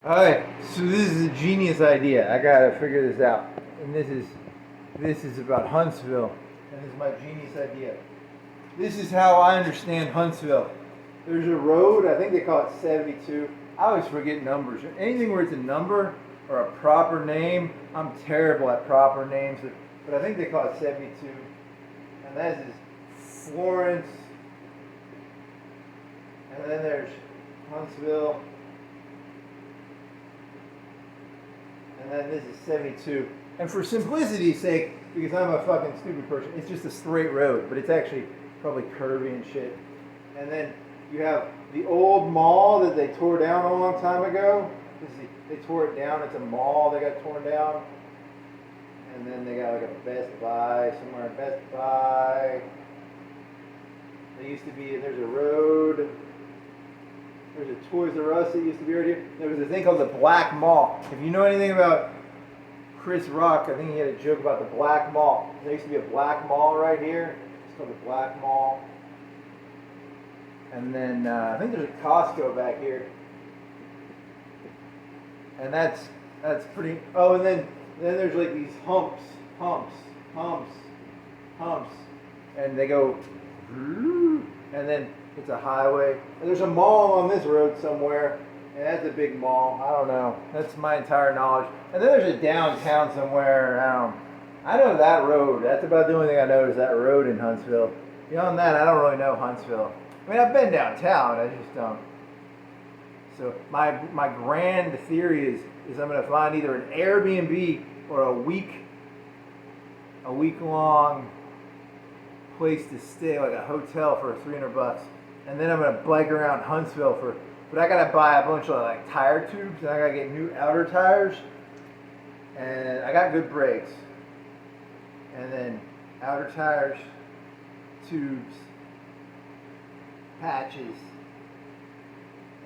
Alright, so this is a genius idea. I gotta figure this out. And this is about Huntsville. And this is my genius idea. This is how I understand Huntsville. There's a road, I think they call it 72. I always forget numbers. Anything where it's a number or a proper name, I'm terrible at proper names. But I think they call it 72. And that is Florence. And then there's Huntsville. And then this is 72. And for simplicity's sake, because I'm a fucking stupid person, it's just a straight road, but it's actually probably curvy and shit. And then you have the old mall that they tore down a long time ago. They tore it down. It's a mall that got torn down. And then they got like a Best Buy somewhere. Best Buy. There used to be, there's a road. There's a Toys R Us that used to be right here. There was a thing called the Black Mall. If you know anything about Chris Rock, I think he had a joke about the Black Mall. There used to be a Black Mall right here. It's called the Black Mall. And then I think there's a Costco back here. And that's pretty. Oh, and then there's like these humps, and they go, and then it's a highway. And there's a mall on this road somewhere, and that's a big mall. I don't know. That's my entire knowledge. And then there's a downtown somewhere. I know that road. That's about the only thing I know is that road in Huntsville. Beyond that, I don't really know Huntsville. I mean, I've been downtown. I just don't. So my grand theory is I'm going to find either an Airbnb or a week long place to stay, like a hotel for $300, and then I'm going to bike around Huntsville but I got to buy a bunch of like tire tubes, and I got to get new outer tires, and I got good brakes, and then outer tires, tubes, patches.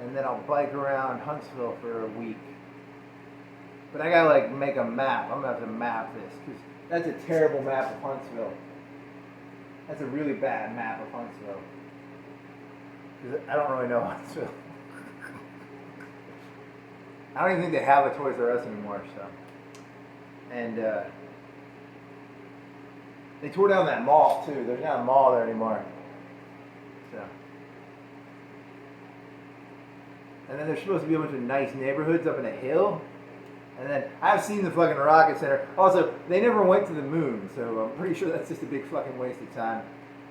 And then I'll bike around Huntsville for a week. But I gotta like make a map. I'm gonna have to map this because that's a terrible map of Huntsville. That's a really bad map of Huntsville. Because I don't really know Huntsville. I don't even think they have a Toys R Us anymore. So, and they tore down that mall too. There's not a mall there anymore. So. And then there's supposed to be a bunch of nice neighborhoods up in a hill. And then I've seen the fucking rocket center. Also, they never went to the moon, so I'm pretty sure that's just a big fucking waste of time.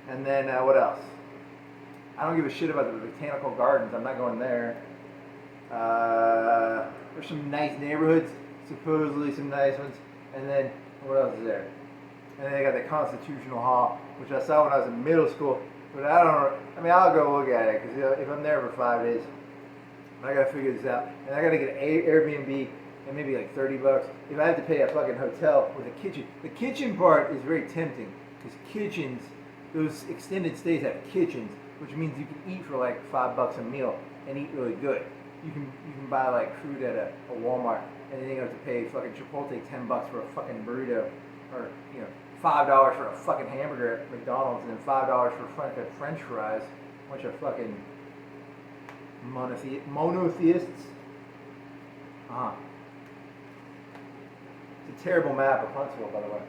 And then what else? I don't give a shit about the botanical gardens. I'm not going there. There's some nice neighborhoods, supposedly some nice ones. And then what else is there? And then they got the Constitutional Hall, which I saw when I was in middle school. But I'll go look at it because if I'm there for 5 days. I gotta figure this out, and I gotta get an Airbnb and maybe like $30. If I have to pay a fucking hotel with a kitchen, the kitchen part is very tempting because kitchens, those extended stays have kitchens, which means you can eat for like $5 a meal and eat really good. You can buy like food at a Walmart, and then you have to pay fucking Chipotle $10 for a fucking burrito, or $5 for a fucking hamburger at McDonald's, and then $5 for fucking French fries, bunch of fucking monotheists. It's a terrible map of Huntsville, by the way.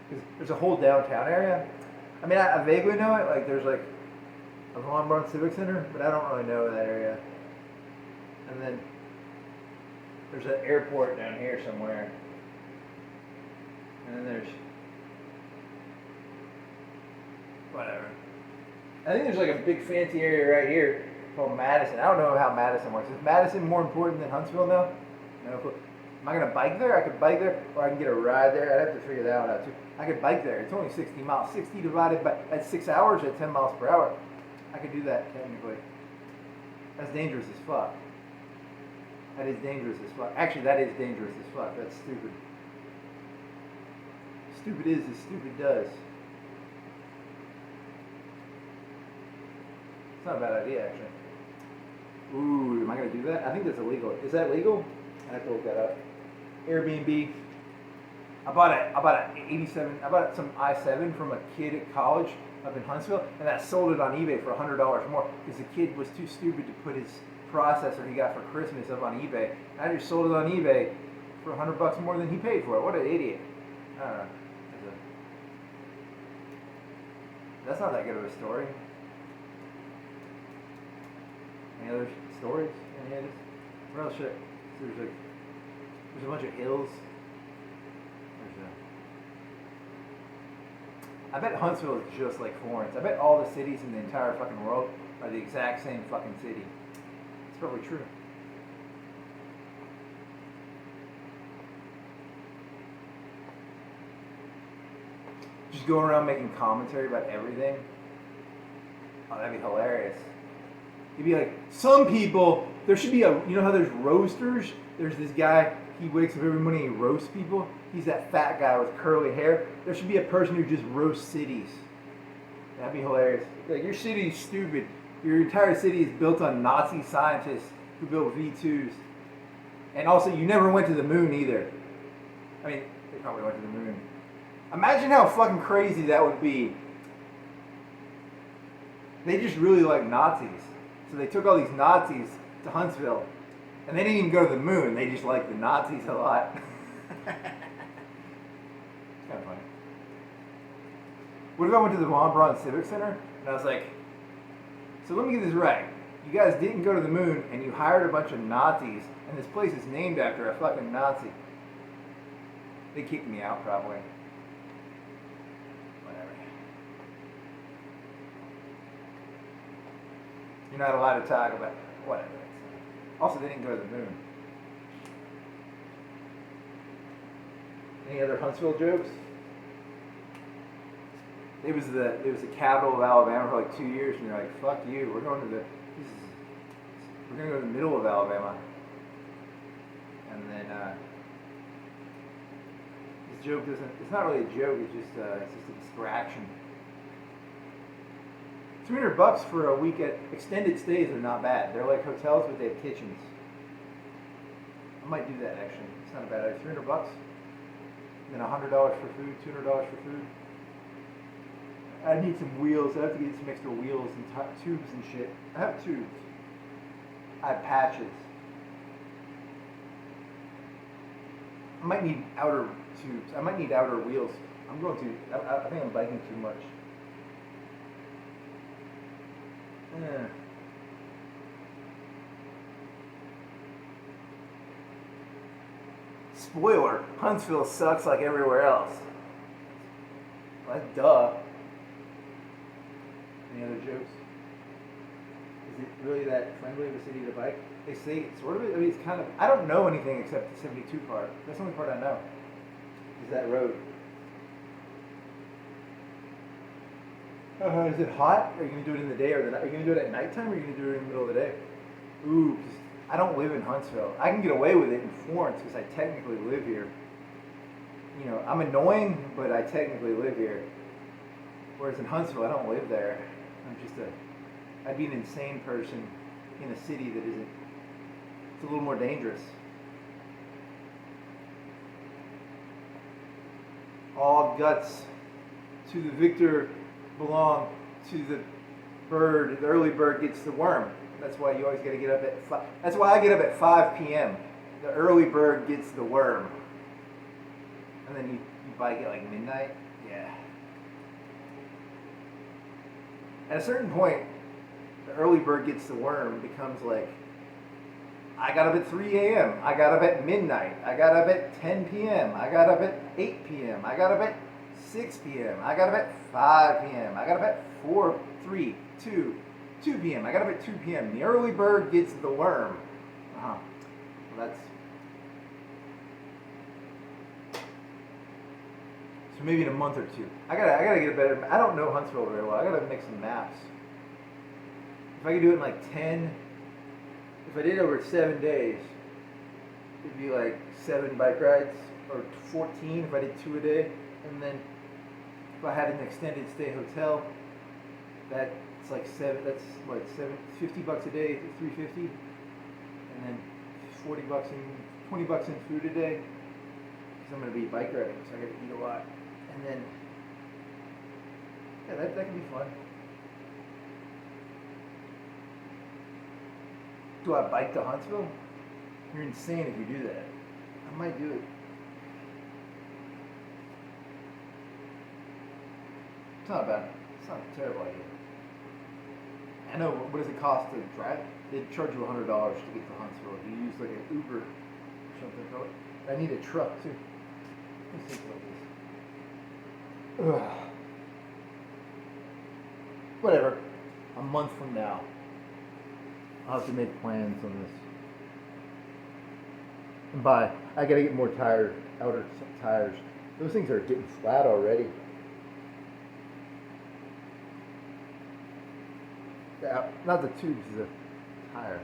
Because there's a whole downtown area. I mean, I vaguely know it. Like, there's like a Von Braun Civic Center, but I don't really know that area. And then there's an airport down here somewhere. And then there's whatever. I think there's like a big fancy area right here called Madison. I don't know how Madison works. Is Madison more important than Huntsville now? No. Am I going to bike there? I could bike there, or I can get a ride there. I'd have to figure that out too. I could bike there. It's only 60 miles. 60 divided by, at 6 hours at 10 miles per hour. I could do that technically. That's dangerous as fuck. That is dangerous as fuck. Actually, that is dangerous as fuck. That's stupid. Stupid is as stupid does. It's not a bad idea, actually. Ooh, am I going to do that? I think that's illegal. Is that legal? I have to look that up. Airbnb. I bought some i7 from a kid at college up in Huntsville, and I sold it on eBay for $100 more because the kid was too stupid to put his processor he got for Christmas up on eBay. I just sold it on eBay for $100 more than he paid for it. What an idiot! I don't know. That's not that good of a story. Any other stories? Any others? What else should there's a bunch of hills. I bet Huntsville is just like Florence. I bet all the cities in the entire fucking world are the exact same fucking city. It's probably true. Just going around making commentary about everything. Oh, that'd be hilarious. You'd be like, some people, there should be you know how there's roasters? There's this guy, he wakes up every morning and he roasts people. He's that fat guy with curly hair. There should be a person who just roasts cities. That'd be hilarious. Like, your city's stupid. Your entire city is built on Nazi scientists who built V2s. And also, you never went to the moon either. I mean, they probably went to the moon. Imagine how fucking crazy that would be. They just really like Nazis. So they took all these Nazis to Huntsville. And they didn't even go to the moon. They just liked the Nazis a lot. It's kind of funny. What if I went to the Von Braun Civic Center and I was like, so let me get this right. You guys didn't go to the moon and you hired a bunch of Nazis and this place is named after a fucking Nazi. They kicked me out probably. Whatever. You're not allowed to talk about whatever. Also, they didn't go to the moon. Any other Huntsville jokes? It was the capital of Alabama for like 2 years, and you're like, "Fuck you! We're going to the middle of Alabama." And then this joke it's not really a joke. It's just a distraction. $300 for a week at extended stays are not bad. They're like hotels, but they have kitchens. I might do that actually. It's not a bad idea. $300, then $100 for food, $200 for food. I need some wheels. I have to get some extra wheels and tubes and shit. I have tubes. I have patches. I might need outer tubes. I might need outer wheels. I think I'm biking too much. Yeah. Spoiler, Huntsville sucks like everywhere else. Well, that's duh. Any other jokes? Is it really that friendly of a city to bike? They say it's sort of, I mean, it's kind of, I don't know anything except the 72 part. That's the only part I know, is that road. Is it hot? Are you going to do it in the day or the night? Are you going to do it at nighttime or are you going to do it in the middle of the day? Ooh, 'cause I don't live in Huntsville. I can get away with it in Florence because I technically live here. You know, I'm annoying, but I technically live here. Whereas in Huntsville, I don't live there. I'd be an insane person in a city that isn't, it's a little more dangerous. All guts to the victor belong to the bird. The early bird gets the worm. That's why you always got to get up at 5. That's why I get up at 5 p.m. The early bird gets the worm. And then you bike at like midnight. Yeah. At a certain point, the early bird gets the worm becomes like, I got up at 3 a.m. I got up at midnight. I got up at 10 p.m. I got up at 8 p.m. I got up at 6 p.m. I got up at 5 p.m. I got up at 4, 3, 2 p.m. I got up at 2 p.m. The early bird gets the worm. Well, that's... So maybe in a month or two. I gotta get a better... I don't know Huntsville very well. I gotta make some maps. If I could do it in like 10... If I did it over 7 days, it'd be like 7 bike rides, or 14 if I did 2 a day. And then if I had an extended stay hotel, that's like $50 a day, $350, and then $40 and $20 in food a day, because I'm gonna be bike riding, so I gotta eat a lot. And then, yeah, that can be fun. Do I bike to Huntsville? You're insane if you do that. I might do it. It's not bad. It's not a terrible idea. I know. What does it cost to drive? They charge you $100 to get to Huntsville. If you use like an Uber or something. I need a truck too. Let me think about this. Ugh. Whatever. A month from now, I'll have to make plans on this. And I gotta get more outer tires. Those things are getting flat already. Not the tubes, the tire.